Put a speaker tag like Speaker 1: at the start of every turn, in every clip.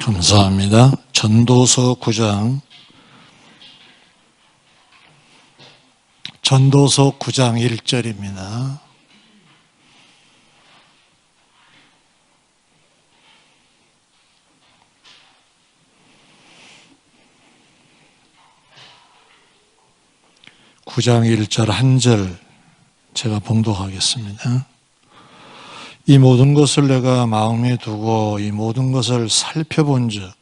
Speaker 1: 감사합니다. 전도서 9장 1절입니다. (9장 1절) 한 절 제가 봉독하겠습니다. 이 모든 것을 내가 마음에 두고 이 모든 것을 살펴본즉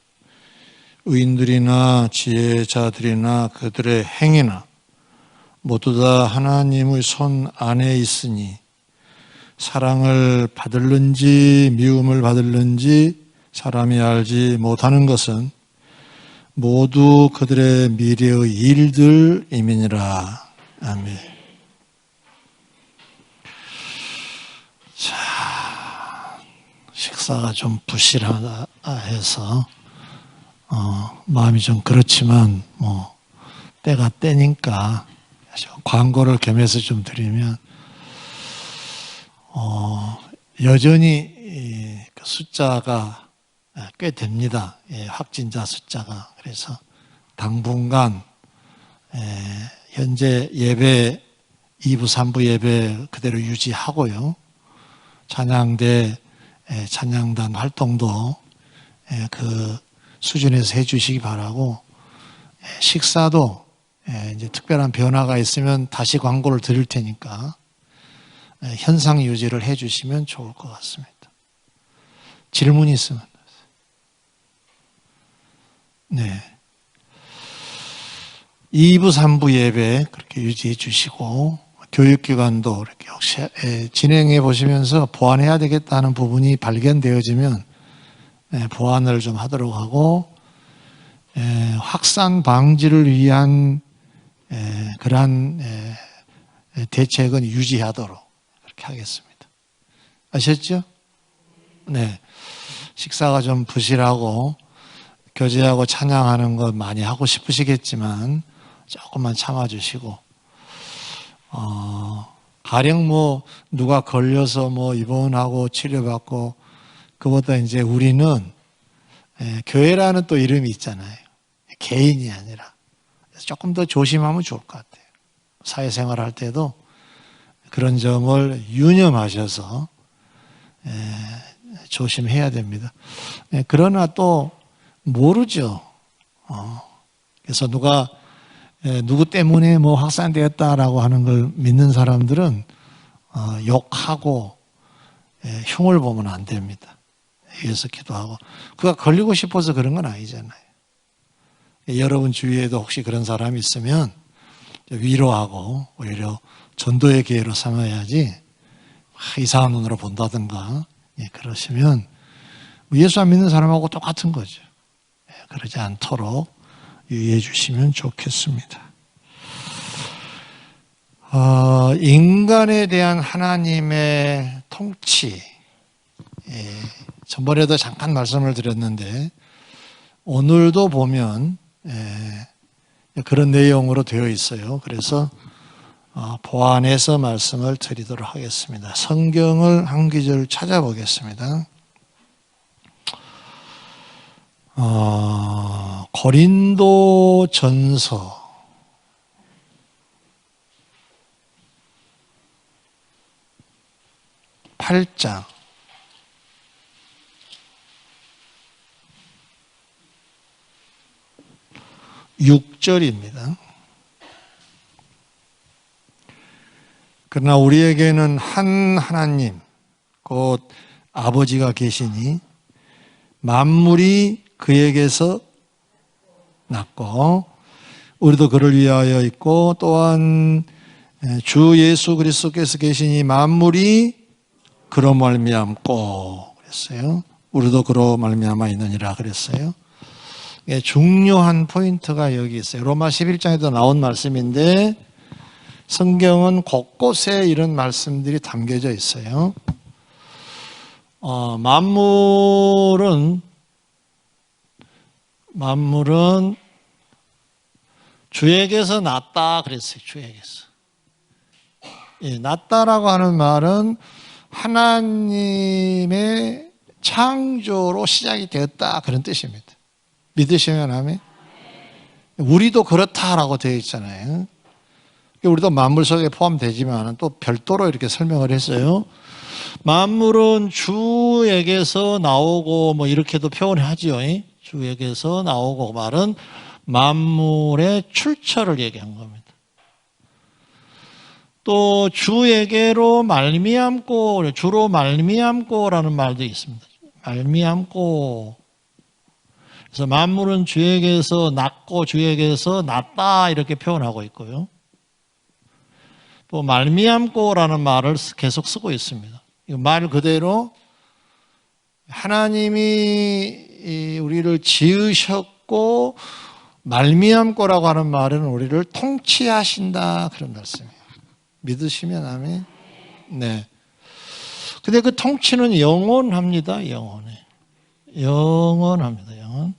Speaker 1: 의인들이나 지혜자들이나 그들의 행위나 모두 다 하나님의 손 안에 있으니 사랑을 받을는지 미움을 받을는지 사람이 알지 못하는 것은 모두 그들의 미래의 일들임이니라. 아멘. 자, 식사가 좀 부실하다 해서 마음이 좀 그렇지만 때가 때니까 광고를 겸해서 좀 드리면 여전히 그 숫자가 꽤 됩니다. 확진자 숫자가. 그래서 당분간 현재 예배 2부 3부 예배 그대로 유지하고요. 찬양대 찬양단 활동도 그 수준에서 해주시기 바라고, 식사도 이제 특별한 변화가 있으면 다시 광고를 드릴 테니까 현상 유지를 해주시면 좋을 것 같습니다. 질문이 있으면. 네. 2부 3부 예배 그렇게 유지해 주시고, 교육기관도 이렇게 혹시 진행해 보시면서 보완해야 되겠다는 부분이 발견되어지면 보완을 좀 하도록 하고, 확산 방지를 위한 그러한 대책은 유지하도록 그렇게 하겠습니다. 아셨죠? 네. 식사가 좀 부실하고 교제하고 찬양하는 것 많이 하고 싶으시겠지만 조금만 참아주시고, 가령 누가 걸려서 입원하고 치료받고, 그보다 이제 우리는 교회라는 또 이름이 있잖아요. 개인이 아니라. 그래서 조금 더 조심하면 좋을 것 같아요. 사회생활 할 때도 그런 점을 유념하셔서 조심해야 됩니다. 그러나 또 모르죠. 그래서 누구 때문에 확산되었다라고 하는 걸 믿는 사람들은 욕하고 흉을 보면 안 됩니다. 위해서 기도하고, 그가 걸리고 싶어서 그런 건 아니잖아요. 여러분 주위에도 혹시 그런 사람이 있으면 위로하고 오히려 전도의 기회로 삼아야지 이상한 눈으로 본다든가 그러시면 예수 안 믿는 사람하고 똑같은 거죠. 그러지 않도록 유의해 주시면 좋겠습니다. 인간에 대한 하나님의 통치, 전번에도 잠깐 말씀을 드렸는데 오늘도 보면 그런 내용으로 되어 있어요. 그래서 보완해서 말씀을 드리도록 하겠습니다. 성경을 한 구절 찾아보겠습니다. 고린도전서 8장 6절입니다. 그러나 우리에게는 한 하나님 곧 아버지가 계시니 만물이 그에게서 났고 우리도 그를 위하여 있고, 또한 주 예수 그리스도께서 계시니 만물이 그로 말미암고 그랬어요. 우리도 그로 말미암아 있느니라 그랬어요. 중요한 포인트가 여기 있어요. 로마 11장에도 나온 말씀인데 성경은 곳곳에 이런 말씀들이 담겨져 있어요. 만물은 주에게서 났다 그랬어요. 주에게서. 났다라고 하는 말은 하나님의 창조로 시작이 되었다 그런 뜻입니다. 믿으시면 아멘. 우리도 그렇다라고 되어 있잖아요. 우리도 만물 속에 포함되지만 또 별도로 이렇게 설명을 했어요. 만물은 주에게서 나오고 뭐 이렇게도 표현하지요. 주에게서 나오고 말은 만물의 출처를 얘기한 겁니다. 또 주에게로 말미암고, 주로 말미암고라는 말도 있습니다. 말미암고. 그래서 만물은 주에게서 났고 주에게서 났다 이렇게 표현하고 있고요. 또 말미암고라는 말을 계속 쓰고 있습니다. 말 그대로 하나님이 우리를 지으셨고 말미암고라고 하는 말은 우리를 통치하신다 그런 말씀이에요. 믿으시면 아멘. 네. 근데 그 통치는 영원합니다. 영원합니다. 영원.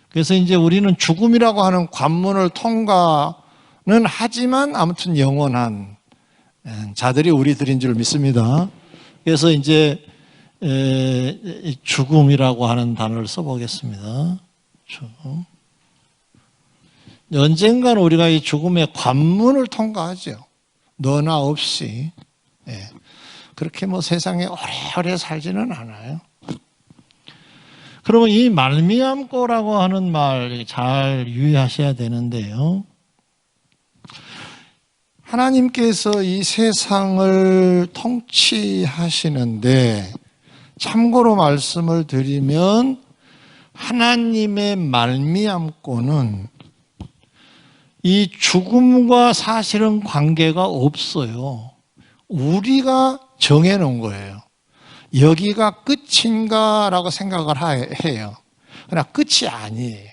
Speaker 1: 그래서 이제 우리는 죽음이라고 하는 관문을 통과는 하지만 아무튼 영원한 자들이 우리들인 줄 믿습니다. 그래서 이제 죽음이라고 하는 단어를 써보겠습니다. 죽음. 언젠가는 우리가 이 죽음의 관문을 통과하죠. 너나 없이. 그렇게 뭐 세상에 오래오래 살지는 않아요. 그러면 이 말미암고라고 하는 말 잘 유의하셔야 되는데요. 하나님께서 이 세상을 통치하시는데 참고로 말씀을 드리면 하나님의 말미암고는 이 죽음과 사실은 관계가 없어요. 우리가 정해놓은 거예요. 여기가 끝인가라고 생각을 해요. 그러나 끝이 아니에요.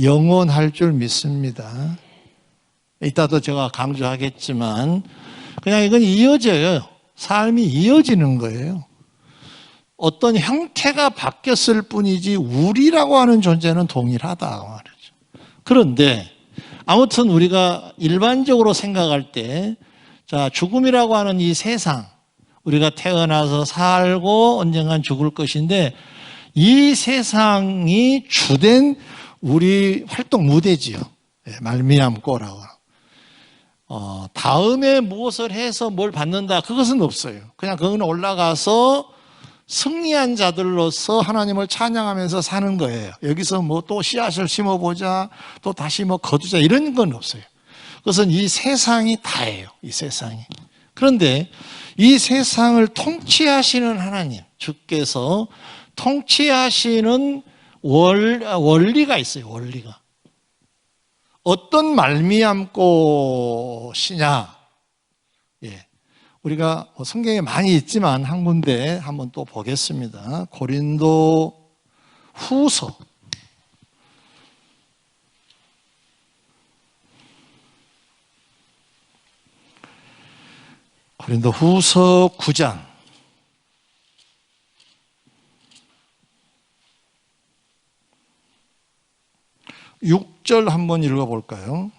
Speaker 1: 영원할 줄 믿습니다. 이따도 제가 강조하겠지만 그냥 이건 이어져요. 삶이 이어지는 거예요. 어떤 형태가 바뀌었을 뿐이지 우리라고 하는 존재는 동일하다 말이죠. 그런데 아무튼 우리가 일반적으로 생각할 때 자, 죽음이라고 하는 이 세상 우리가 태어나서 살고 언젠간 죽을 것인데 이 세상이 주된 우리 활동 무대지요. 말미암고라고. 다음에 무엇을 해서 뭘 받는다 그것은 없어요. 그냥 그건 올라가서 승리한 자들로서 하나님을 찬양하면서 사는 거예요. 여기서 뭐 또 씨앗을 심어보자 또 다시 뭐 거두자 이런 건 없어요. 그것은 이 세상이 다예요. 이 세상이. 그런데 이 세상을 통치하시는 하나님 주께서 통치하시는 원리가 있어요. 원리가. 어떤 말미암고시냐. 우리가 성경에 많이 있지만 한 군데 한번 또 보겠습니다. 고린도 후서. 고린도 후서 9장. 6절 한번 읽어볼까요?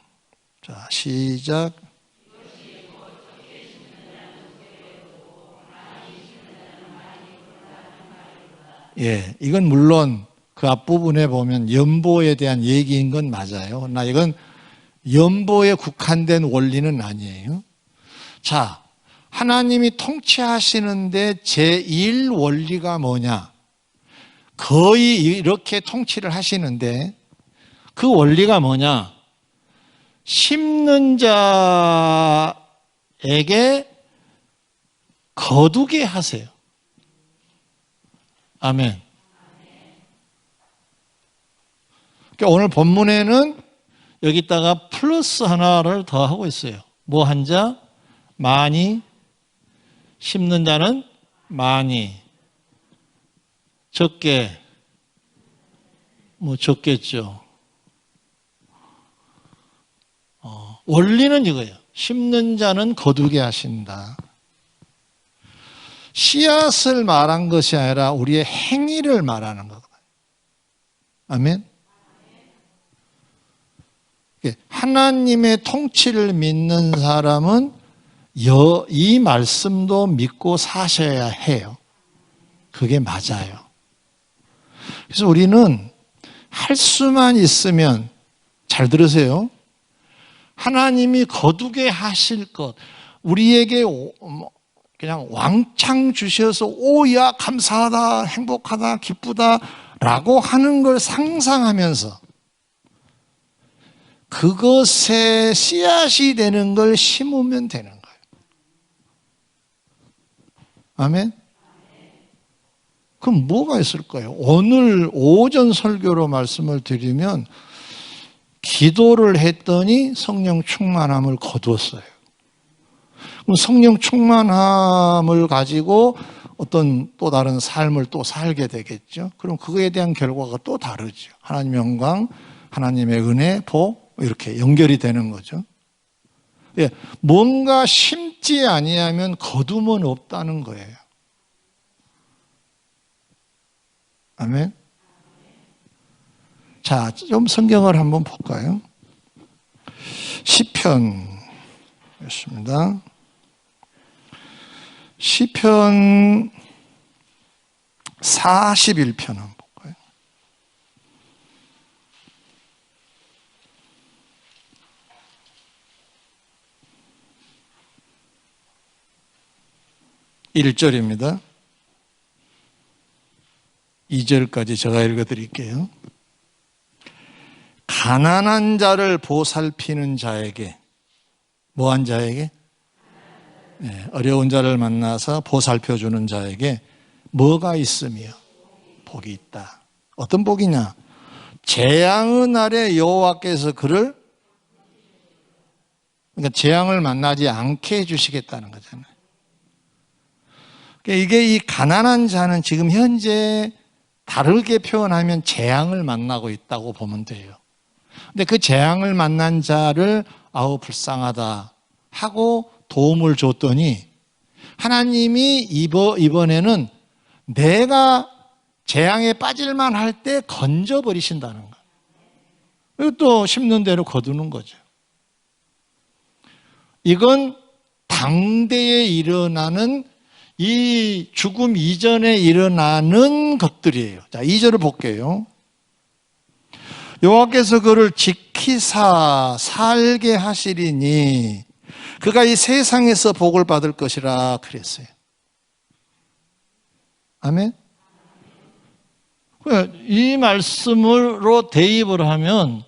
Speaker 1: 자, 시작. 이건 물론 그 앞부분에 보면 연보에 대한 얘기인 건 맞아요. 그러나 이건 연보에 국한된 원리는 아니에요. 자, 하나님이 통치하시는데 제1 원리가 뭐냐? 거의 이렇게 통치를 하시는데 그 원리가 뭐냐? 심는 자에게 거두게 하세요. 아멘. 그러니까 오늘 본문에는 여기다가 플러스 하나를 더 하고 있어요. 뭐 한 자? 많이. 심는 자는 많이. 적게. 뭐 적겠죠. 원리는 이거예요. 심는 자는 거두게 하신다. 씨앗을 말한 것이 아니라 우리의 행위를 말하는 거거든요. 아멘. 하나님의 통치를 믿는 사람은 이 말씀도 믿고 사셔야 해요. 그게 맞아요. 그래서 우리는 할 수만 있으면, 잘 들으세요. 하나님이 거두게 하실 것, 우리에게 그냥 왕창 주셔서 오야 감사하다, 행복하다, 기쁘다 라고 하는 걸 상상하면서 그것에 씨앗이 되는 걸 심으면 되는 거예요. 아멘? 그럼 뭐가 있을까요? 오늘 오전 설교로 말씀을 드리면 기도를 했더니 성령 충만함을 거두었어요. 그럼 성령 충만함을 가지고 어떤 또 다른 삶을 또 살게 되겠죠. 그럼 그거에 대한 결과가 또 다르죠. 하나님의 영광, 하나님의 은혜, 복 이렇게 연결이 되는 거죠. 예, 뭔가 심지 아니하면 거둠은 없다는 거예요. 아멘. 자, 좀 성경을 한번 볼까요? 시편이었습니다. 시편 41편 한번 볼까요? (1절입니다) 2절까지 제가 읽어드릴게요. 가난한 자를 보살피는 자에게, 뭐한 자에게? 네, 어려운 자를 만나서 보살펴주는 자에게 뭐가 있으며 복이 있다. 어떤 복이냐? 재앙의 날에 여호와께서 그를, 그러니까 재앙을 만나지 않게 해주시겠다는 거잖아요. 그러니까 이게 이 가난한 자는 지금 현재 다르게 표현하면 재앙을 만나고 있다고 보면 돼요. 근데 그 재앙을 만난 자를 아우 불쌍하다 하고 도움을 줬더니 하나님이 이번에는 내가 재앙에 빠질만 할 때 건져버리신다는 거예요. 그리고 또 심는 대로 거두는 거죠. 이건 당대에 일어나는 이 죽음 이전에 일어나는 것들이에요. 자, 2절을 볼게요. 여호와께서 그를 지키사 살게 하시리니 그가 이 세상에서 복을 받을 것이라 그랬어요. 아멘. 이 말씀으로 대입을 하면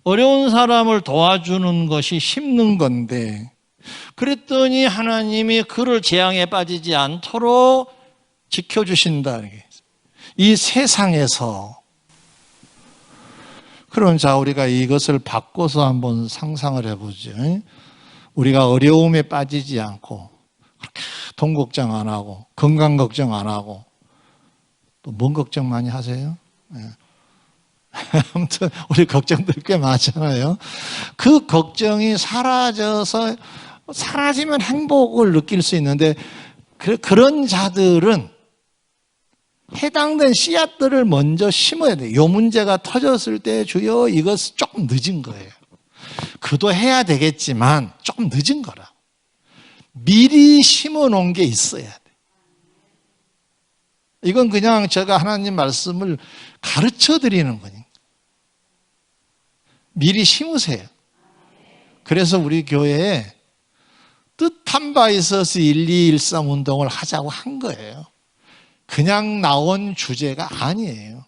Speaker 1: 어려운 사람을 도와주는 것이 힘든 건데, 그랬더니 하나님이 그를 재앙에 빠지지 않도록 지켜주신다. 이 세상에서. 그럼 자, 우리가 이것을 바꿔서 한번 상상을 해보죠. 우리가 어려움에 빠지지 않고 돈 걱정 안 하고 건강 걱정 안 하고 또 뭔 걱정 많이 하세요? 네. 아무튼 우리 걱정들 꽤 많잖아요. 그 걱정이 사라지면 행복을 느낄 수 있는데 그런 자들은 해당된 씨앗들을 먼저 심어야 돼요. 이 문제가 터졌을 때 주여 이것 조금 늦은 거예요. 기도해야 되겠지만 조금 늦은 거라. 미리 심어 놓은 게 있어야 돼. 이건 그냥 제가 하나님 말씀을 가르쳐 드리는 거니까. 미리 심으세요. 그래서 우리 교회에 뜻한 바 있어서 1213 운동을 하자고 한 거예요. 그냥 나온 주제가 아니에요.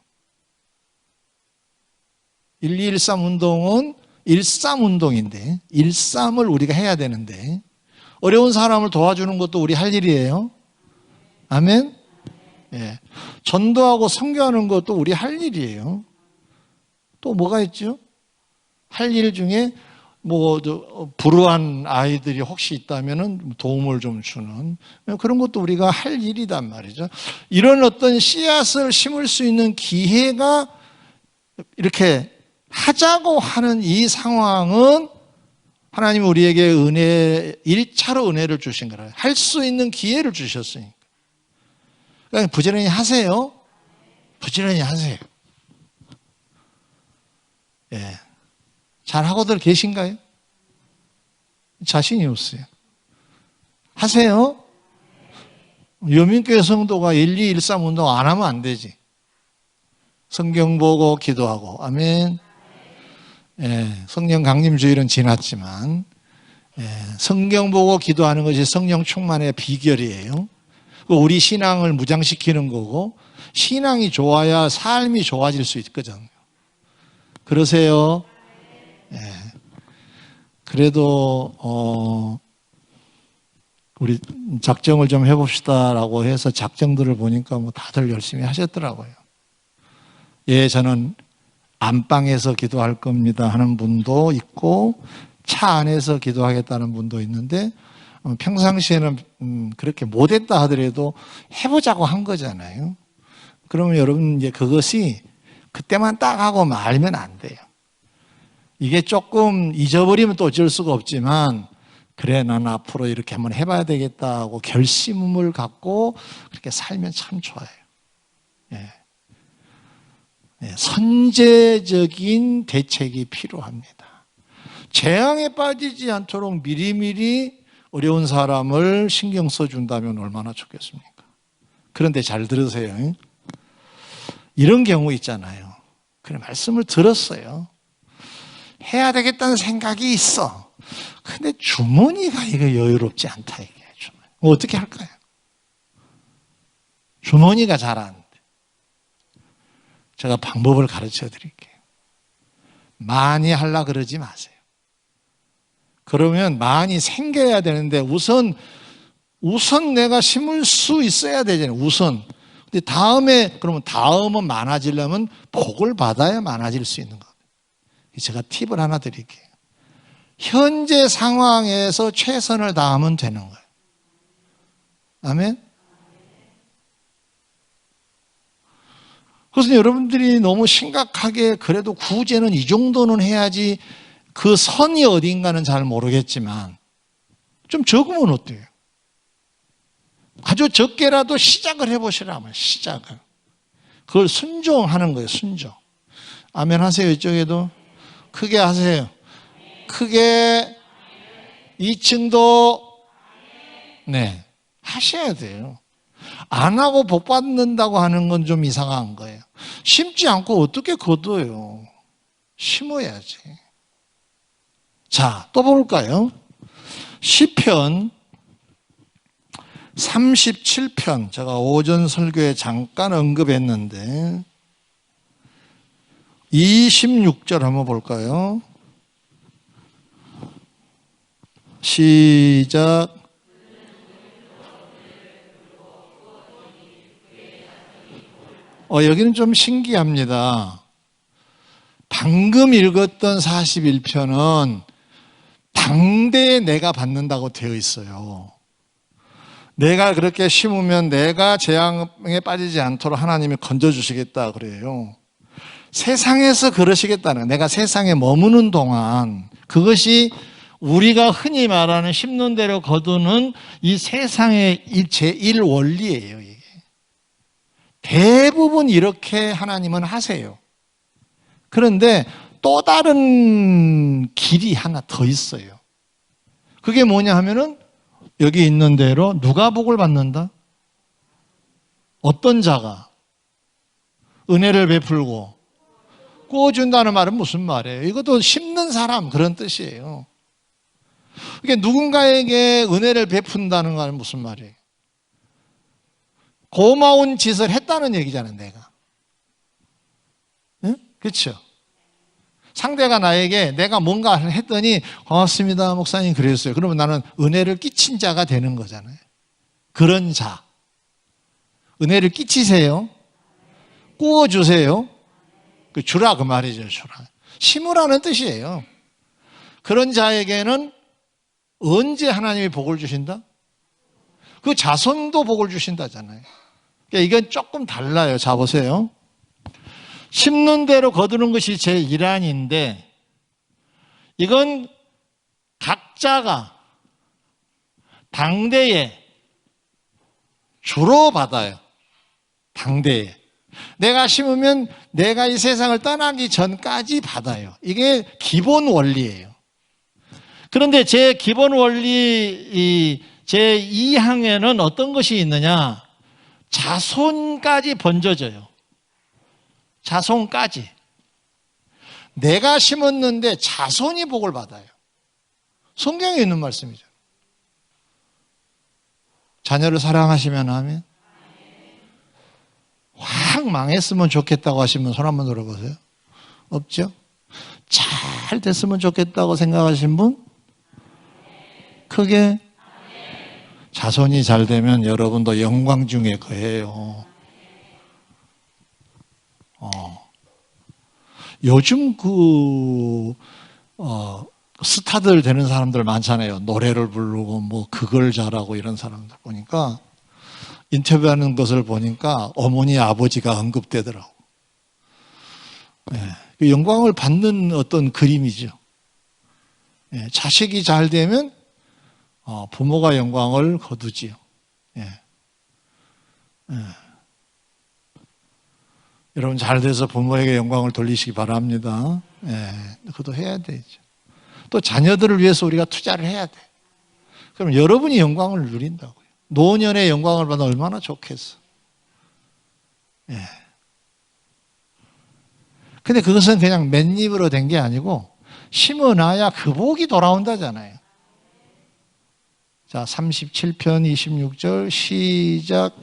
Speaker 1: 1213 운동은 13운동인데 13을 우리가 해야 되는데 어려운 사람을 도와주는 것도 우리 할 일이에요. 아멘. 예. 전도하고 선교하는 것도 우리 할 일이에요. 또 뭐가 있죠? 할 일 중에 불우한 아이들이 혹시 있다면은 도움을 좀 주는 그런 것도 우리가 할 일이단 말이죠. 이런 어떤 씨앗을 심을 수 있는 기회가 이렇게 하자고 하는 이 상황은 하나님이 우리에게 1차로 은혜를 주신 거라. 할 수 있는 기회를 주셨으니까. 그러니까 부지런히 하세요. 부지런히 하세요. 예. 잘하고들 계신가요? 자신이 없어요. 하세요. 여민교회 성도가 1213 운동 안 하면 안 되지. 성경 보고 기도하고. 아멘. 예, 성령 강림주일은 지났지만 성경 보고 기도하는 것이 성령 충만의 비결이에요. 우리 신앙을 무장시키는 거고, 신앙이 좋아야 삶이 좋아질 수 있거든요. 그러세요? 예. 그래도 우리 작정을 좀 해봅시다라고 해서 작정들을 보니까 뭐 다들 열심히 하셨더라고요. 예, 저는 안방에서 기도할 겁니다 하는 분도 있고, 차 안에서 기도하겠다는 분도 있는데, 평상시에는 그렇게 못했다 하더라도 해보자고 한 거잖아요. 그러면 여러분, 이제 그것이 그때만 딱 하고 말면 안 돼요. 이게 조금 잊어버리면 또 어쩔 수가 없지만, 그래, 난 앞으로 이렇게 한번 해봐야 되겠다고 결심을 갖고 그렇게 살면 참 좋아요. 예. 예, 선제적인 대책이 필요합니다. 재앙에 빠지지 않도록 미리미리 어려운 사람을 신경 써준다면 얼마나 좋겠습니까? 그런데 잘 들으세요. 이런 경우 있잖아요. 그래, 말씀을 들었어요. 해야 되겠다는 생각이 있어. 근데 주머니가 이거 여유롭지 않다 이게. 주머니. 어떻게 할까요? 주머니가 잘 안 돼. 제가 방법을 가르쳐 드릴게요. 많이 하려고 그러지 마세요. 그러면 많이 생겨야 되는데 우선 내가 심을 수 있어야 되잖아요. 우선. 근데 그러면 다음은 많아지려면 복을 받아야 많아질 수 있는 거예요. 제가 팁을 하나 드릴게요. 현재 상황에서 최선을 다하면 되는 거예요. 아멘? 그래서 여러분들이 너무 심각하게 그래도 구제는 이 정도는 해야지, 그 선이 어딘가는 잘 모르겠지만 좀 적으면 어때요? 아주 적게라도 시작을 해보시라면, 시작을. 그걸 순종하는 거예요, 순종. 아멘 하세요. 이쪽에도 크게 하세요. 크게 2층도 네 하셔야 돼요. 안 하고 복 받는다고 하는 건 좀 이상한 거예요. 심지 않고 어떻게 거둬요? 심어야지. 자, 또 볼까요? 시편 37편, 제가 오전 설교에 잠깐 언급했는데 26절 한번 볼까요? 시작. 여기는 좀 신기합니다. 방금 읽었던 41편은 당대에 내가 받는다고 되어 있어요. 내가 그렇게 심으면 내가 재앙에 빠지지 않도록 하나님이 건져주시겠다 그래요. 세상에서 그러시겠다는, 내가 세상에 머무는 동안, 그것이 우리가 흔히 말하는 심는 대로 거두는 이 세상의 제1 원리예요. 이게 대부분 이렇게 하나님은 하세요. 그런데 또 다른 길이 하나 더 있어요. 그게 뭐냐 하면은 여기 있는 대로 누가 복을 받는다? 어떤 자가 은혜를 베풀고 꾸어준다는 말은 무슨 말이에요? 이것도 심는 사람, 그런 뜻이에요. 그러니까 누군가에게 은혜를 베푼다는 건 무슨 말이에요? 고마운 짓을 했다는 얘기잖아요, 내가. 응? 그렇죠? 상대가 나에게 내가 뭔가 했더니 고맙습니다, 목사님 그랬어요. 그러면 나는 은혜를 끼친 자가 되는 거잖아요. 그런 자. 은혜를 끼치세요. 꾸어주세요. 주라 그 말이죠, 주라. 심으라는 뜻이에요. 그런 자에게는 언제 하나님이 복을 주신다? 그 자손도 복을 주신다잖아요. 그러니까 이건 조금 달라요. 자, 보세요. 심는 대로 거두는 것이 제 일환인데, 이건 각자가 당대에 주로 받아요. 당대에. 내가 심으면 내가 이 세상을 떠나기 전까지 받아요. 이게 기본 원리예요. 그런데 제 기본 원리 제2항에는 어떤 것이 있느냐? 자손까지 번져져요. 자손까지. 내가 심었는데 자손이 복을 받아요. 성경에 있는 말씀이죠. 자녀를 사랑하시면 하면 확 망했으면 좋겠다고 하시면 손 한번 들어보세요. 없죠? 잘 됐으면 좋겠다고 생각하신 분? 크게? 자손이 잘 되면 여러분도 영광 중에 거예요. 요즘 스타들 되는 사람들 많잖아요. 노래를 부르고 뭐 그걸 잘하고 이런 사람들 보니까 인터뷰하는 것을 보니까 어머니 아버지가 언급되더라고. 네. 영광을 받는 어떤 그림이죠. 네. 자식이 잘 되면 부모가 영광을 거두지요. 네. 네. 여러분 잘 돼서 부모에게 영광을 돌리시기 바랍니다. 네. 그것도 해야 되죠. 또 자녀들을 위해서 우리가 투자를 해야 돼. 그럼 여러분이 영광을 누린다고요. 노년의 영광을 받으면 얼마나 좋겠어. 예. 근데 그것은 그냥 맨입으로 된 게 아니고 심어놔야 그 복이 돌아온다잖아요. 자, 37편 26절 시작.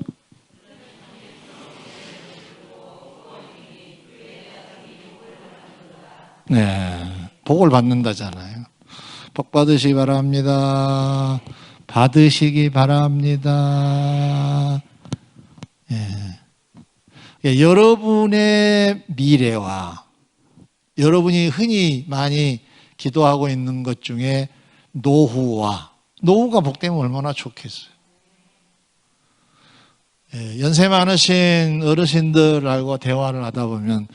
Speaker 1: 네, 복을 받는다잖아요. 복 받으시기 바랍니다. 받으시기 바랍니다. 예. 여러분의 미래와 여러분이 흔히 많이 기도하고 있는 것 중에 노후가 복되면 얼마나 좋겠어요. 예, 연세 많으신 어르신들하고 대화를 하다 보면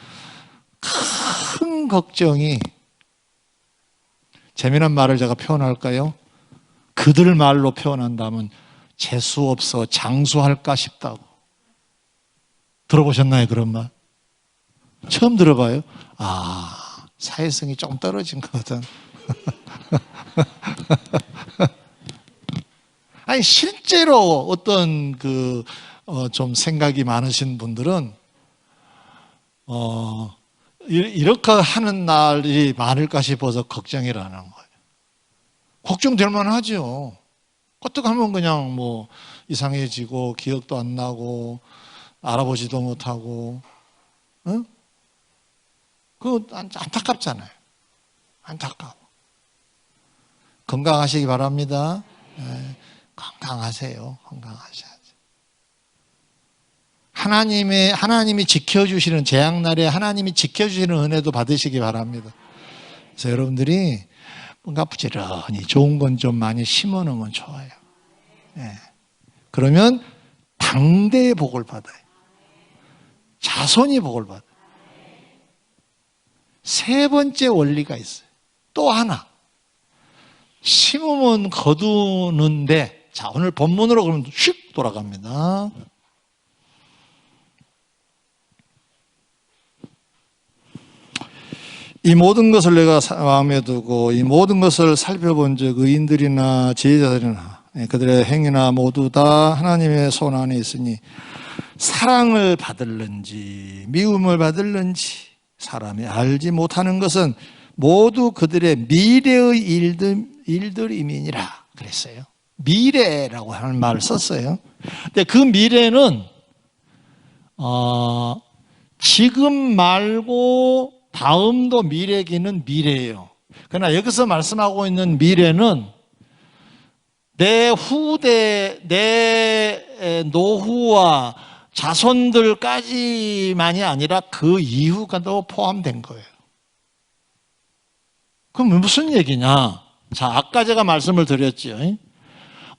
Speaker 1: 큰 걱정이, 재미난 말을 제가 표현할까요? 그들 말로 표현한다면 재수 없어 장수할까 싶다고. 들어보셨나요, 그런 말? 처음 들어봐요? 사회성이 조금 떨어진 거거든. 아니, 실제로 어떤 좀 생각이 많으신 분들은, 이렇게 하는 날이 많을까 싶어서 걱정이라는 거예요. 걱정될 만하죠. 어떻게 하면 그냥 뭐 이상해지고 기억도 안 나고 알아보지도 못하고, 응? 그거 안타깝잖아요. 안타까워. 건강하시기 바랍니다. 네, 건강하세요. 건강하셔야죠. 하나님이 지켜주시는, 재앙날에 하나님이 지켜주시는 은혜도 받으시기 바랍니다. 그래서 여러분들이 뭔가 부지런히 좋은 건 좀 많이 심어 놓으면 좋아요. 네. 그러면 당대의 복을 받아요. 자손이 복을 받아요. 세 번째 원리가 있어요. 또 하나. 심으면 거두는데, 자, 오늘 본문으로 그러면 슉 돌아갑니다. 이 모든 것을 내가 마음에 두고 이 모든 것을 살펴본 즉 의인들이나 지혜자들이나 그들의 행위나 모두 다 하나님의 손 안에 있으니 사랑을 받을는지 미움을 받을는지 사람이 알지 못하는 것은 모두 그들의 미래의 일들임이니라 그랬어요. 미래라고 하는 말을 썼어요. 근데 그 미래는 지금 말고 다음도 미래기는 미래예요. 그러나 여기서 말씀하고 있는 미래는 내 노후와 자손들까지만이 아니라 그 이후가도 포함된 거예요. 그럼 무슨 얘기냐? 자, 아까 제가 말씀을 드렸죠.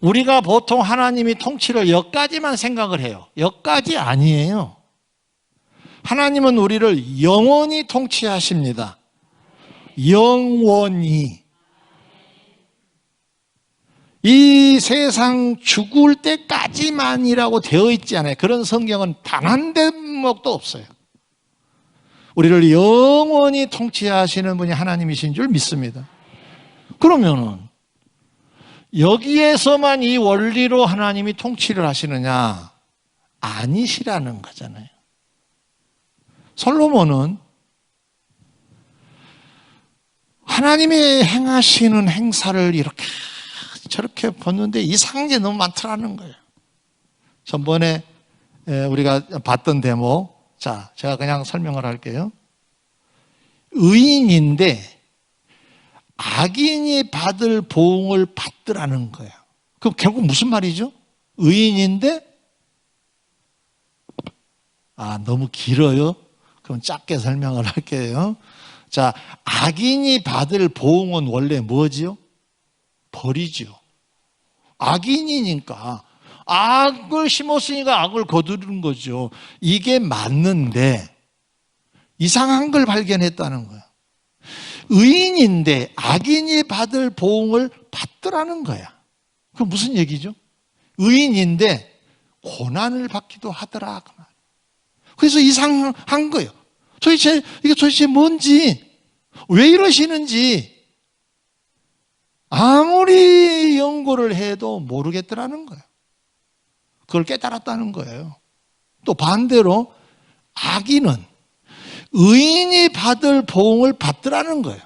Speaker 1: 우리가 보통 하나님이 통치를 여기까지만 생각을 해요. 여기까지 아니에요. 하나님은 우리를 영원히 통치하십니다. 영원히. 이 세상 죽을 때까지만이라고 되어 있지 않아요. 그런 성경은 단 한 대목도 없어요. 우리를 영원히 통치하시는 분이 하나님이신 줄 믿습니다. 그러면은 여기에서만 이 원리로 하나님이 통치를 하시느냐? 아니시라는 거잖아요. 솔로몬은 하나님이 행하시는 행사를 이렇게 저렇게 보는데 이상한 게 너무 많더라는 거예요. 전번에 우리가 봤던 대목, 자, 제가 그냥 설명을 할게요. 의인인데 악인이 받을 보응을 받더라는 거예요. 그럼 결국 무슨 말이죠? 의인인데, 너무 길어요? 그럼 짧게 설명을 할게요. 자, 악인이 받을 보응은 원래 뭐지요? 벌이죠. 악인이니까 악을 심었으니까 악을 거두는 거죠. 이게 맞는데 이상한 걸 발견했다는 거야. 의인인데 악인이 받을 보응을 받더라는 거야. 그럼 무슨 얘기죠? 의인인데 고난을 받기도 하더라. 그래서 이상한 거예요. 이게 도대체 뭔지, 왜 이러시는지 아무리 연구를 해도 모르겠더라는 거예요. 그걸 깨달았다는 거예요. 또 반대로 악인은 의인이 받을 보응을 받더라는 거예요.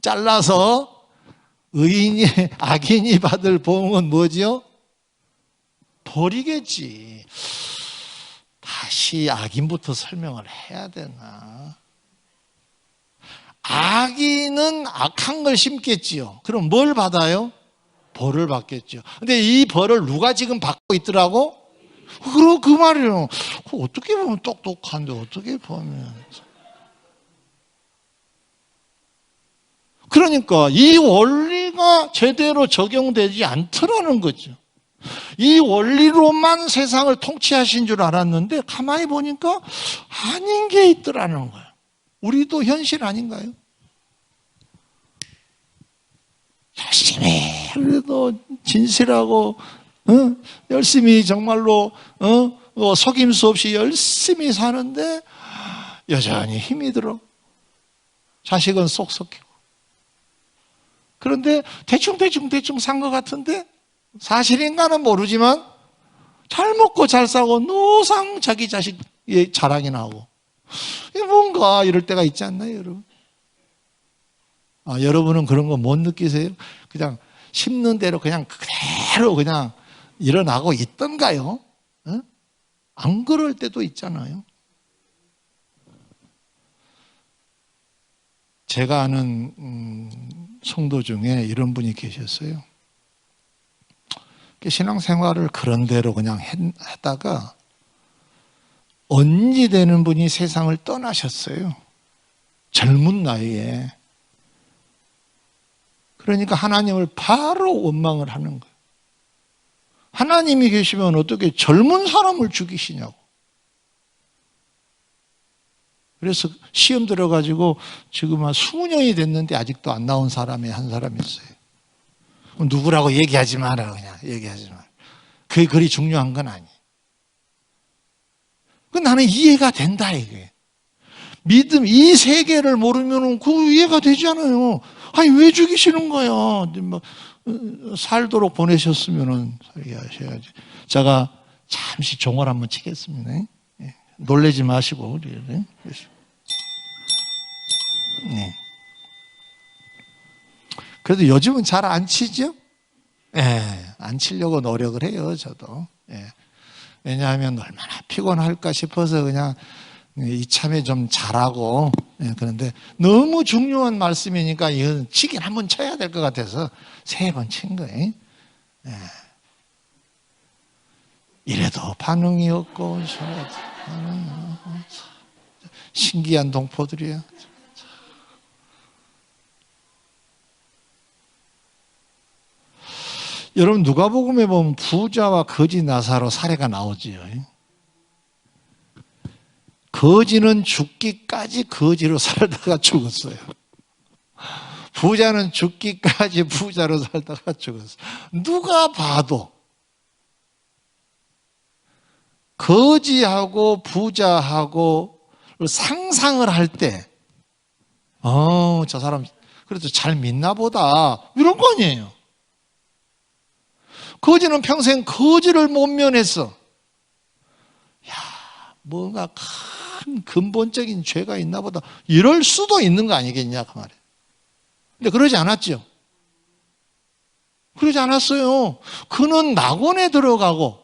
Speaker 1: 잘라서 악인이 받을 보응은 뭐지요? 벌이겠지. 다시 악인부터 설명을 해야 되나? 악인은 악한 걸 심겠지요. 그럼 뭘 받아요? 벌을 받겠죠. 근데 이 벌을 누가 지금 받고 있더라고? 그 말이에요. 어떻게 보면 똑똑한데 어떻게 보면. 그러니까 이 원리가 제대로 적용되지 않더라는 거죠. 이 원리로만 세상을 통치하신 줄 알았는데 가만히 보니까 아닌 게 있더라는 거예요. 우리도 현실 아닌가요? 열심히 그래도 진실하고 열심히 정말로 속임수 없이 열심히 사는데 여전히 힘이 들어. 자식은 쏙쏙해고. 그런데 대충 산 것 같은데 사실인가는 모르지만 잘 먹고 잘 싸고 노상 자기 자식 자랑이나 하고. 이게 뭔가 이럴 때가 있지 않나요, 여러분? 여러분은 그런 거 못 느끼세요? 그냥 심는 대로 그냥 그대로 그냥 일어나고 있던가요? 안 그럴 때도 있잖아요. 제가 아는 성도 중에 이런 분이 계셨어요. 신앙생활을 그런 대로 그냥 했다가 언니 되는 분이 세상을 떠나셨어요. 젊은 나이에. 그러니까 하나님을 바로 원망을 하는 거예요. 하나님이 계시면 어떻게 젊은 사람을 죽이시냐고. 그래서 시험 들어가지고 지금 한 20년이 됐는데 아직도 안 나온 사람이 한 사람이 있어요. 누구라고 얘기하지 마라, 그냥. 얘기하지 마라. 그게 그리 중요한 건 아니에요. 나는 이해가 된다, 이게. 믿음, 이 세계를 모르면 그 이해가 되잖아요. 아니, 왜 죽이시는 거야? 뭐, 살도록 보내셨으면 살게 하셔야지. 제가 잠시 종을 한번 치겠습니다. 네. 놀라지 마시고, 우리. 네. 그래도 요즘은 잘 안 치죠? 안 치려고 노력을 해요, 저도. 왜냐하면 얼마나 피곤할까 싶어서 그냥 이참에 좀 잘하고. 그런데 너무 중요한 말씀이니까 이건 치긴 한번 쳐야 될 것 같아서 3번 친 거예요. 이래도 반응이 없고, 저래도 반응이 없고. 신기한 동포들이야. 여러분 누가복음에 보면 부자와 거지 나사로 사례가 나오지요. 거지는 죽기까지 거지로 살다가 죽었어요. 부자는 죽기까지 부자로 살다가 죽었어요. 누가 봐도 거지하고 부자하고 상상을 할 때, 저 사람 그래도 잘 믿나 보다, 이런 거 아니에요. 거지는 평생 거지를 못 면했어. 야, 뭔가 큰 근본적인 죄가 있나 보다. 이럴 수도 있는 거 아니겠냐 그 말이에요. 근데 그러지 않았죠. 그러지 않았어요. 그는 낙원에 들어가고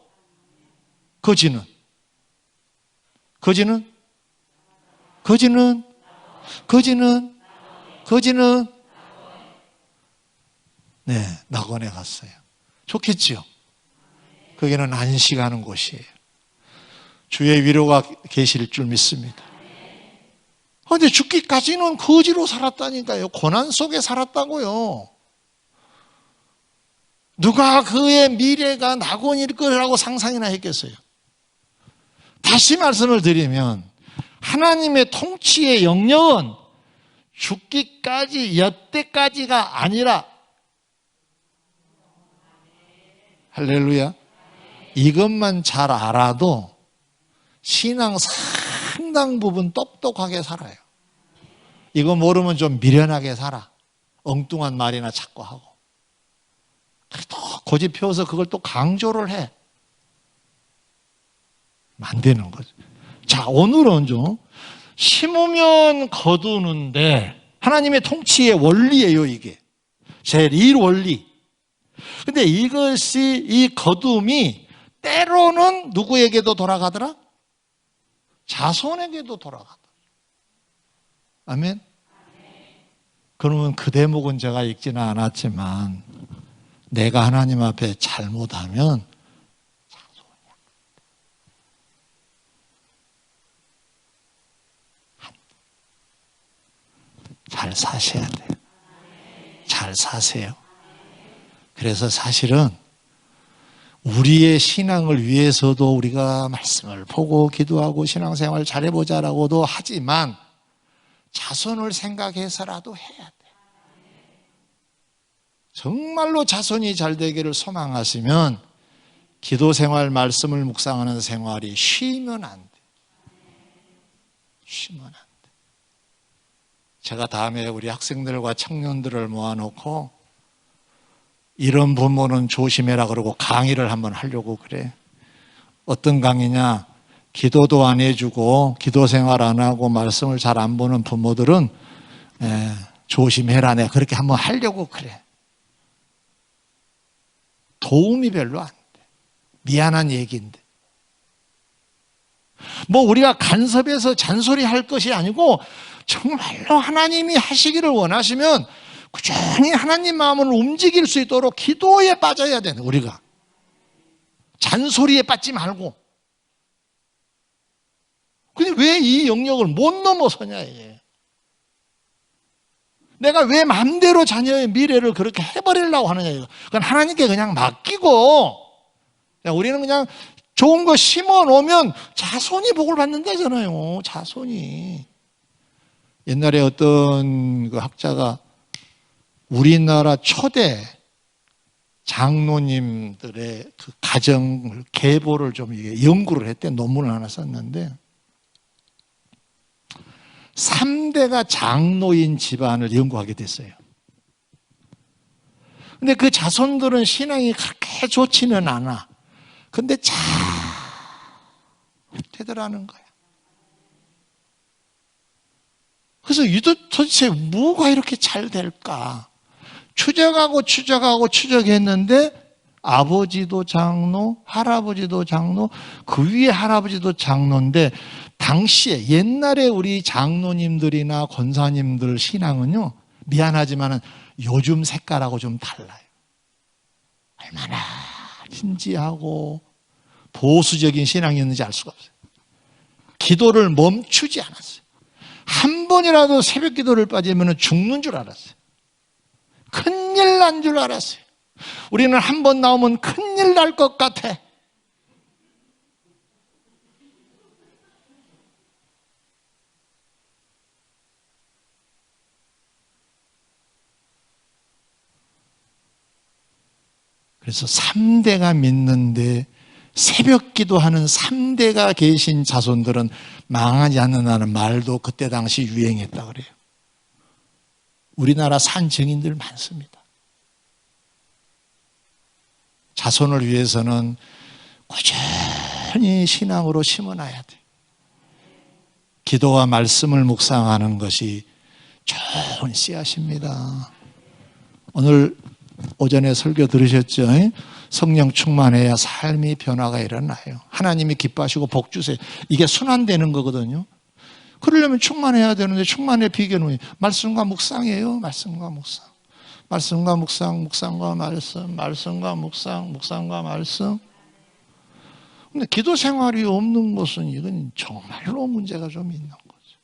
Speaker 1: 거지는 네, 낙원에 갔어요. 좋겠지요. 거기는 안식하는 곳이에요. 주의 위로가 계실 줄 믿습니다. 그런데 죽기까지는 거지로 살았다니까요. 고난 속에 살았다고요. 누가 그의 미래가 낙원일 거라고 상상이나 했겠어요. 다시 말씀을 드리면 하나님의 통치의 영역은 죽기까지 여태까지가 아니라 할렐루야. 이것만 잘 알아도 신앙 상당 부분 똑똑하게 살아요. 이거 모르면 좀 미련하게 살아. 엉뚱한 말이나 자꾸 하고. 또 고집 피워서 그걸 또 강조를 해. 안 되는 거죠. 자, 오늘은 좀 심으면 거두는데 하나님의 통치의 원리예요, 이게. 제1 원리. 근데 이것이 이 거둠이 때로는 누구에게도 돌아가더라? 자손에게도 돌아가더라. 아멘. 그러면 그 대목은 제가 읽지는 않았지만 내가 하나님 앞에 잘못하면 잘 사셔야 돼요. 잘 사세요. 그래서 사실은 우리의 신앙을 위해서도 우리가 말씀을 보고 기도하고 신앙생활 잘해보자라고도 하지만 자손을 생각해서라도 해야 돼. 정말로 자손이 잘 되기를 소망하시면 기도생활 말씀을 묵상하는 생활이 쉬면 안 돼. 쉬면 안 돼. 제가 다음에 우리 학생들과 청년들을 모아놓고 이런 부모는 조심해라 그러고 강의를 한번 하려고 그래. 어떤 강의냐? 기도도 안 해주고 기도 생활 안 하고 말씀을 잘 안 보는 부모들은 조심해라. 내가 그렇게 한번 하려고 그래. 도움이 별로 안 돼. 미안한 얘기인데. 뭐 우리가 간섭해서 잔소리할 것이 아니고 정말로 하나님이 하시기를 원하시면 꾸준히 하나님 마음을 움직일 수 있도록 기도에 빠져야 되는 우리가. 잔소리에 빠지지 말고. 근데 왜 이 영역을 못 넘어서냐 이게. 내가 왜 마음대로 자녀의 미래를 그렇게 해버리려고 하느냐 이거. 그건 하나님께 그냥 맡기고 우리는 그냥 좋은 거 심어 놓으면 자손이 복을 받는다잖아요. 자손이. 옛날에 어떤 그 학자가 우리나라 초대 장로님들의 그 가정을 계보를 좀 연구를 했대. 논문을 하나 썼는데 3대가 장로인 집안을 연구하게 됐어요. 근데 그 자손들은 신앙이 그렇게 좋지는 않아. 근데 잘 되더라는 거야. 그래서 도대체 뭐가 이렇게 잘 될까? 추적했는데 아버지도 장로, 할아버지도 장로, 그 위에 할아버지도 장로인데 당시에 옛날에 우리 장로님들이나 권사님들 신앙은요, 미안하지만은 요즘 색깔하고 좀 달라요. 얼마나 진지하고 보수적인 신앙이었는지 알 수가 없어요. 기도를 멈추지 않았어요. 한 번이라도 새벽 기도를 빠지면 죽는 줄 알았어요. 큰일 난 줄 알았어요. 우리는 한 번 나오면 큰일 날 것 같아. 그래서 3대가 믿는데 새벽 기도하는 3대가 계신 자손들은 망하지 않는다는 말도 그때 당시 유행했다 그래요. 우리나라 산 증인들 많습니다. 자손을 위해서는 꾸준히 신앙으로 심어놔야 돼. 기도와 말씀을 묵상하는 것이 좋은 씨앗입니다. 오늘 오전에 설교 들으셨죠? 성령 충만해야 삶이 변화가 일어나요. 하나님이 기뻐하시고 복 주세요. 이게 순환되는 거거든요. 그러려면 충만해야 되는데 충만의 비결은 말씀과 묵상이에요. 말씀과 묵상. 말씀과 묵상, 묵상과 말씀, 말씀과 묵상, 묵상과 말씀. 근데 기도 생활이 없는 것은 이건 정말로 문제가 좀 있는 거죠.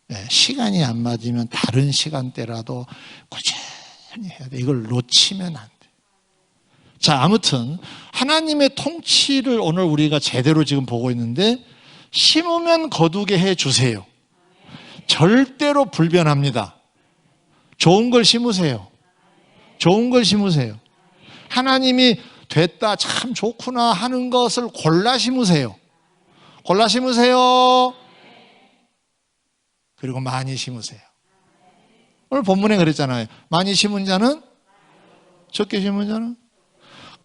Speaker 1: 네, 시간이 안 맞으면 다른 시간대라도 꾸준히 해야 돼. 이걸 놓치면 안 돼. 자, 아무튼 하나님의 통치를 오늘 우리가 제대로 지금 보고 있는데 심으면 거두게 해 주세요. 절대로 불변합니다. 좋은 걸 심으세요. 좋은 걸 심으세요. 하나님이 됐다, 참 좋구나 하는 것을 골라 심으세요. 골라 심으세요. 그리고 많이 심으세요. 오늘 본문에 그랬잖아요. 많이 심은 자는, 적게 심은 자는.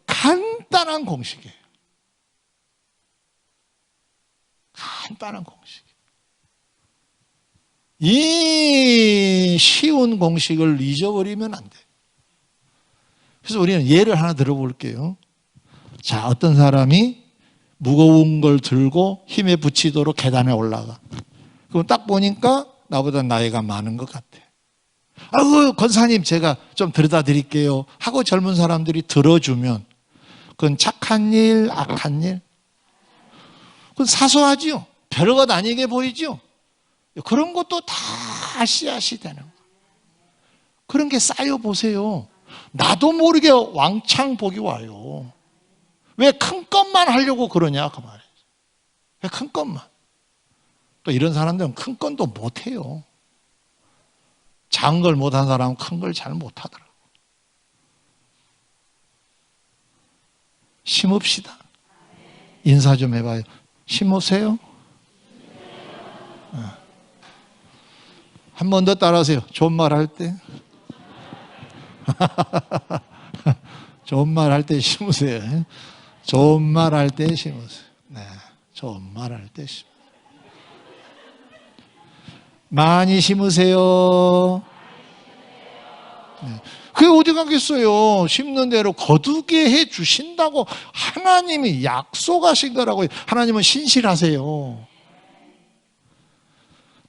Speaker 1: 간단한 공식이에요. 간단한 공식. 이 쉬운 공식을 잊어버리면 안 돼요. 그래서 우리는 예를 하나 들어볼게요. 자, 어떤 사람이 무거운 걸 들고 힘에 붙이도록 계단에 올라가. 그럼 딱 보니까 나보다 나이가 많은 것 같아. 아이고, 권사님 제가 좀 들여다 드릴게요 하고 젊은 사람들이 들어주면 그건 착한 일, 악한 일? 그건 사소하지요. 별것 아니게 보이죠. 그런 것도 다 씨앗이 되는 거예요. 그런 게 쌓여 보세요. 나도 모르게 왕창 복이 와요. 왜 큰 것만 하려고 그러냐 그 말이에요. 왜 큰 것만. 또 이런 사람들은 큰 건도 못해요. 작은 걸 못한 사람은 큰 걸 잘 못하더라고요. 심읍시다. 인사 좀 해봐요. 심으세요. 한 번 더 따라하세요. 좋은 말 할 때. 좋은 말 할 때 심으세요. 좋은 말 할 때 심으세요. 네, 좋은 말 할 때 심으세요. 많이 심으세요. 네. 그게 어디 가겠어요. 심는 대로 거두게 해 주신다고 하나님이 약속하신 거라고요. 하나님은 신실하세요.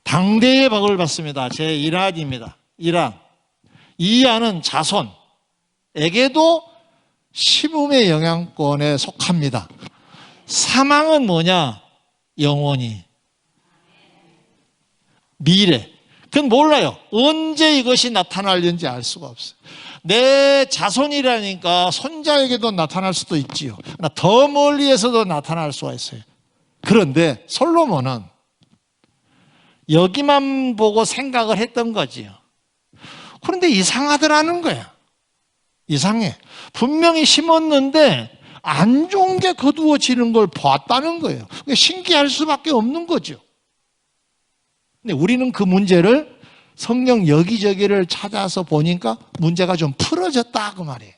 Speaker 1: 당대의 복을 받습니다. 제 1안입니다. 1안. 2안은 자손에게도 심음의 영향권에 속합니다. 3항은 뭐냐? 영원히. 미래. 그건 몰라요. 언제 이것이 나타날는지 알 수가 없어요. 내 자손이라니까 손자에게도 나타날 수도 있지요. 더 멀리에서도 나타날 수가 있어요. 그런데 솔로몬은 여기만 보고 생각을 했던 거지요. 그런데 이상하더라는 거야. 이상해. 분명히 심었는데 안 좋은 게 거두어지는 걸 봤다는 거예요. 신기할 수밖에 없는 거죠. 근데 우리는 그 문제를 성령 여기저기를 찾아서 보니까 문제가 좀 풀어졌다 그 말이에요.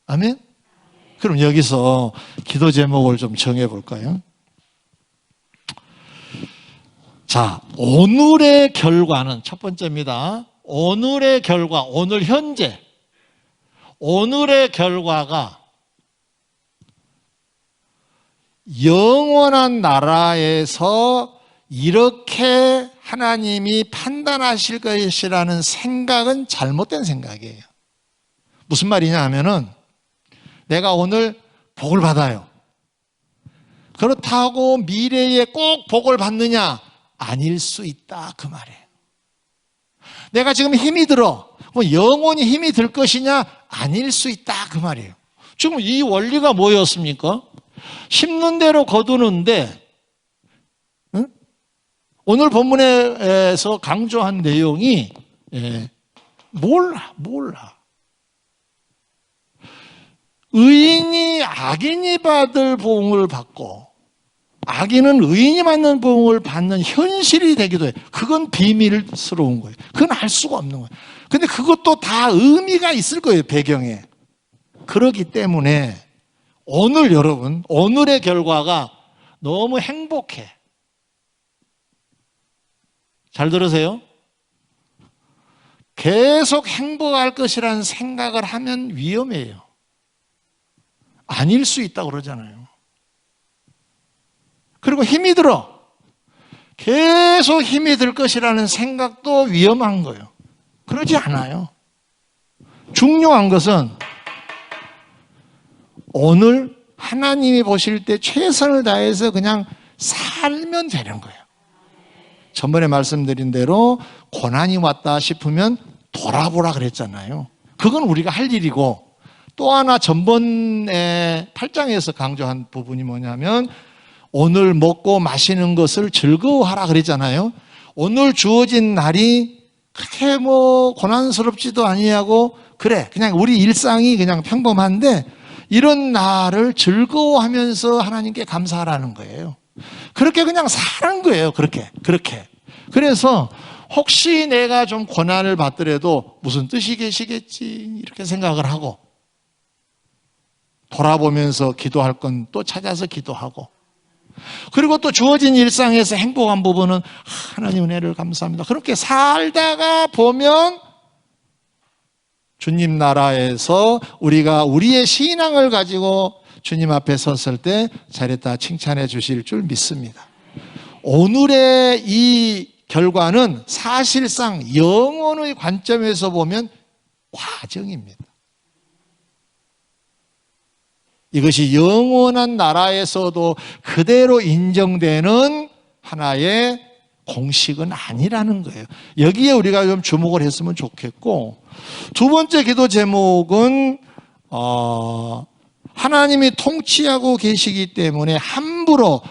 Speaker 1: 아멘? 그럼 여기서 기도 제목을 좀 정해 볼까요? 자, 오늘의 결과는 첫 번째입니다. 오늘의 결과, 오늘 현재. 오늘의 결과가 영원한 나라에서 이렇게 하나님이 판단하실 것이라는 생각은 잘못된 생각이에요. 무슨 말이냐 하면은 내가 오늘 복을 받아요. 그렇다고 미래에 꼭 복을 받느냐? 아닐 수 있다 그 말이에요. 내가 지금 힘이 들어. 그럼 영원히 힘이 들 것이냐? 아닐 수 있다 그 말이에요. 지금 이 원리가 뭐였습니까? 심는 대로 거두는데 오늘 본문에서 강조한 내용이 몰라. 의인이 악인이 받을 보응을 받고 악인은 의인이 받는 복을 받는 현실이 되기도 해요. 그건 비밀스러운 거예요. 그건 알 수가 없는 거예요. 근데 그것도 다 의미가 있을 거예요, 배경에. 그렇기 때문에 오늘 여러분, 오늘의 결과가 너무 행복해. 잘 들으세요? 계속 행복할 것이라는 생각을 하면 위험해요. 아닐 수 있다고 그러잖아요. 그리고 힘이 들어. 계속 힘이 들 것이라는 생각도 위험한 거예요. 그러지 않아요. 중요한 것은 오늘 하나님이 보실 때 최선을 다해서 그냥 살면 되는 거예요. 전번에 말씀드린 대로 고난이 왔다 싶으면 돌아보라 그랬잖아요. 그건 우리가 할 일이고, 또 하나 전번에 8장에서 강조한 부분이 뭐냐면 오늘 먹고 마시는 것을 즐거워하라 그랬잖아요. 오늘 주어진 날이 그렇게 뭐 고난스럽지도 아니하고, 그래 그냥 우리 일상이 그냥 평범한데 이런 날을 즐거워하면서 하나님께 감사하라는 거예요. 그렇게 그냥 사는 거예요. 그렇게. 그래서 혹시 내가 좀 고난을 받더라도 무슨 뜻이 계시겠지 이렇게 생각을 하고, 돌아보면서 기도할 건 또 찾아서 기도하고, 그리고 또 주어진 일상에서 행복한 부분은 하나님 은혜를 감사합니다. 그렇게 살다가 보면 주님 나라에서 우리가 우리의 신앙을 가지고 주님 앞에 섰을 때 잘했다 칭찬해 주실 줄 믿습니다. 오늘의 이 결과는 사실상 영혼의 관점에서 보면 과정입니다. 이것이 영원한 나라에서도 그대로 인정되는 하나의 공식은 아니라는 거예요. 여기에 우리가 좀 주목을 했으면 좋겠고, 두 번째 기도 제목은 하나님이 통치하고 계시기 때문에 함부로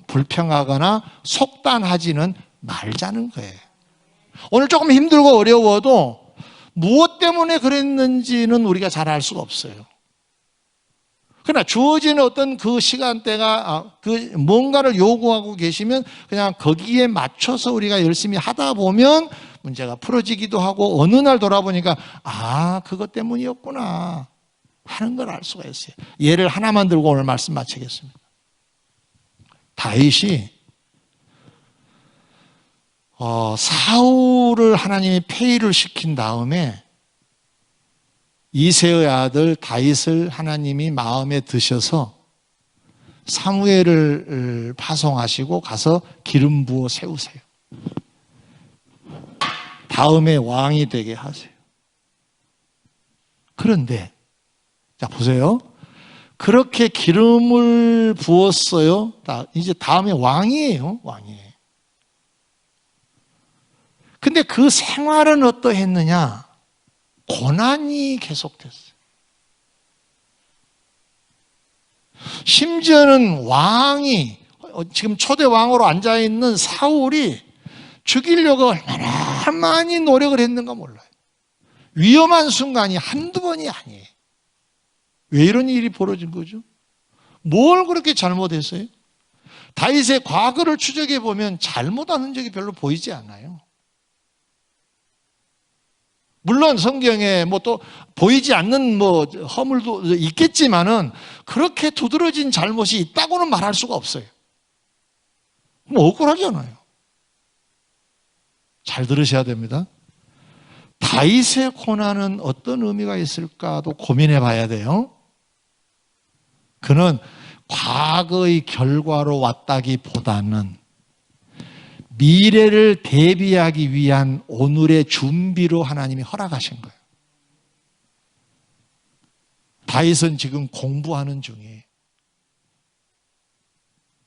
Speaker 1: 불평하거나 속단하지는 말자는 거예요. 오늘 조금 힘들고 어려워도 무엇 때문에 그랬는지는 우리가 잘 알 수가 없어요. 그러나 주어지는 어떤 그 시간대가 뭔가를 요구하고 계시면 그냥 거기에 맞춰서 우리가 열심히 하다 보면 문제가 풀어지기도 하고, 어느 날 돌아보니까 그것 때문이었구나 하는 걸 알 수가 있어요. 예를 하나만 들고 오늘 말씀 마치겠습니다. 다윗이 사울을 하나님이 폐위를 시킨 다음에 이새의 아들 다윗을 하나님이 마음에 드셔서 사무엘을 파송하시고 가서 기름 부어 세우세요. 다음에 왕이 되게 하세요. 그런데 자 보세요. 그렇게 기름을 부었어요. 이제 다음에 왕이에요. 근데 그 생활은 어떠했느냐? 고난이 계속됐어요. 심지어는 왕이, 지금 초대 왕으로 앉아있는 사울이 죽이려고 얼마나 많이 노력을 했는가 몰라요. 위험한 순간이 한두 번이 아니에요. 왜 이런 일이 벌어진 거죠? 뭘 그렇게 잘못했어요? 다윗의 과거를 추적해 보면 잘못한 흔적이 별로 보이지 않아요. 물론 성경에 또 보이지 않는 허물도 있겠지만은 그렇게 두드러진 잘못이 있다고는 말할 수가 없어요. 억울하잖아요. 잘 들으셔야 됩니다. 다윗의 고난은 어떤 의미가 있을까도 고민해 봐야 돼요. 그는 과거의 결과로 왔다기보다는 미래를 대비하기 위한 오늘의 준비로 하나님이 허락하신 거예요. 다윗은 지금 공부하는 중이에요.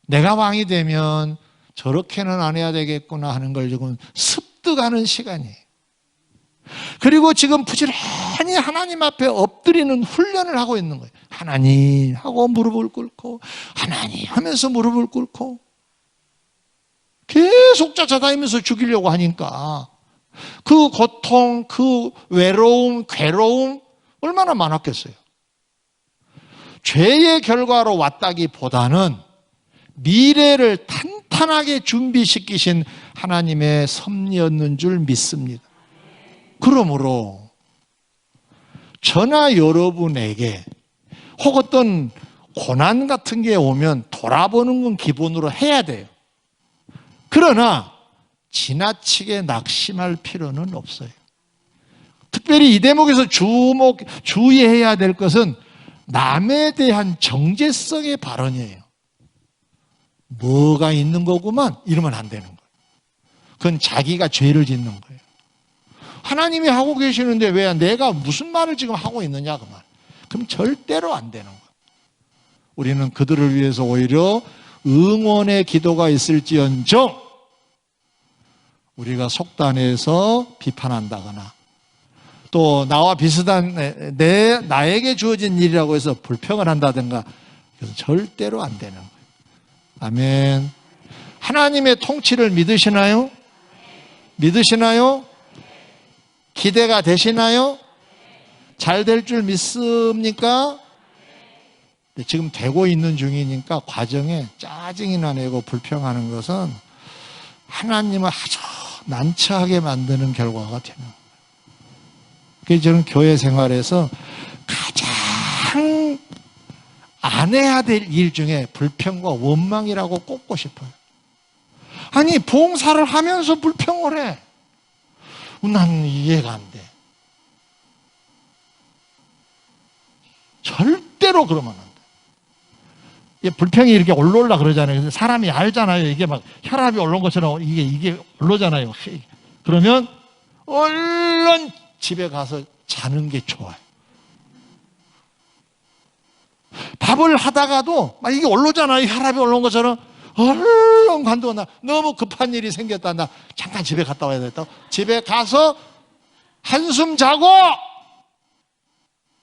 Speaker 1: 내가 왕이 되면 저렇게는 안 해야 되겠구나 하는 걸 지금 습득하는 시간이에요. 그리고 지금 부지런히 하나님 앞에 엎드리는 훈련을 하고 있는 거예요. 하나님 하고 무릎을 꿇고, 하나님 하면서 무릎을 꿇고 계속 쫓아다니면서 죽이려고 하니까 그 고통, 그 외로움, 괴로움 얼마나 많았겠어요. 죄의 결과로 왔다기보다는 미래를 탄탄하게 준비시키신 하나님의 섭리였는 줄 믿습니다. 그러므로 저나 여러분에게 혹 어떤 고난 같은 게 오면 돌아보는 건 기본으로 해야 돼요. 그러나 지나치게 낙심할 필요는 없어요. 특별히 이 대목에서 주의해야 될 것은 남에 대한 정죄성의 발언이에요. 뭐가 있는 거구만 이러면 안 되는 거예요. 그건 자기가 죄를 짓는 거예요. 하나님이 하고 계시는데 왜 내가 무슨 말을 지금 하고 있느냐 그 말. 그럼 절대로 안 되는 거예요. 우리는 그들을 위해서 오히려 응원의 기도가 있을지언정 우리가 속단해서 비판한다거나 또 나와 비슷한 나에게 주어진 일이라고 해서 불평을 한다든가 그래서 절대로 안 되는 거예요. 아멘. 하나님의 통치를 믿으시나요? 믿으시나요? 기대가 되시나요? 잘 될 줄 믿습니까? 지금 되고 있는 중이니까 과정에 짜증이나 내고 불평하는 것은 하나님을 아주 난처하게 만드는 결과가 되는 거예요. 그래서 저는 교회 생활에서 가장 안 해야 될 일 중에 불평과 원망이라고 꼽고 싶어요. 아니 봉사를 하면서 불평을 해. 난 이해가 안 돼. 절대로 그러면 안 돼. 불평이 이렇게 올라올라 그러잖아요. 그래서 사람이 알잖아요. 이게 막 혈압이 올라온 것처럼 이게 올라오잖아요. 그러면 얼른 집에 가서 자는 게 좋아요. 밥을 하다가도 막 이게 올라오잖아요. 혈압이 올라온 것처럼 얼른 관두나 너무 급한 일이 생겼다. 나 잠깐 집에 갔다 와야 되겠다. 집에 가서 한숨 자고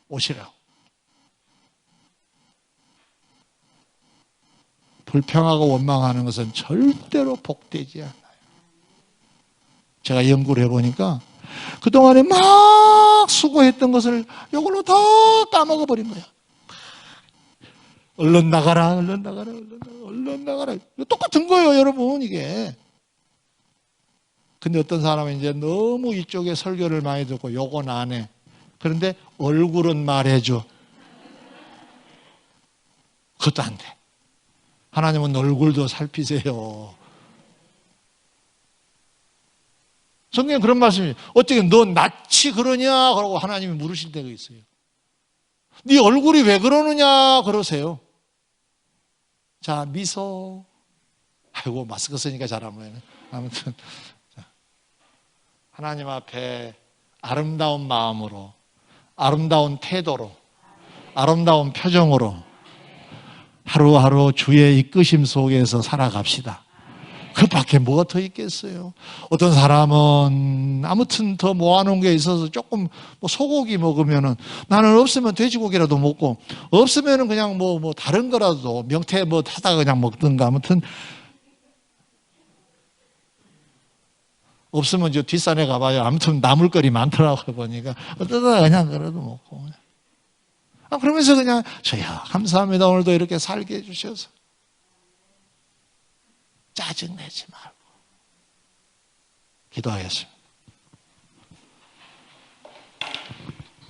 Speaker 1: 오시라고. 불평하고 원망하는 것은 절대로 복되지 않아요. 제가 연구를 해보니까 그동안에 막 수고했던 것을 이걸로 다 까먹어버린 거야. 얼른 나가라, 얼른 나가라, 얼른 나가라. 똑같은 거예요, 여러분, 이게. 근데 어떤 사람은 이제 너무 이쪽에 설교를 많이 듣고 요건 안 해. 그런데 얼굴은 말해줘. 그것도 안 돼. 하나님은 얼굴도 살피세요. 성경에 그런 말씀이 어떻게 너 낯이 그러냐? 그러고 하나님이 물으실 때가 있어요. 네 얼굴이 왜 그러느냐? 그러세요. 자, 미소. 아이고, 마스크 쓰니까 잘 안 보이네. 아무튼 하나님 앞에 아름다운 마음으로, 아름다운 태도로, 아름다운 표정으로 하루하루 주의 이끄심 속에서 살아갑시다. 그밖에 뭐가 더 있겠어요. 어떤 사람은 아무튼 더 모아놓은 게 있어서 조금 소고기 먹으면은 나는 없으면 돼지고기라도 먹고 없으면은 그냥 뭐 다른 거라도 명태 하다가 그냥 먹든가 아무튼 없으면 저 뒷산에 가봐요. 아무튼 나물거리 많더라고요 보니까 어쩌다 그냥 그래도 먹고 그러면서 그냥 저야 감사합니다. 오늘도 이렇게 살게 해주셔서. 짜증내지 말고 기도하겠습니다.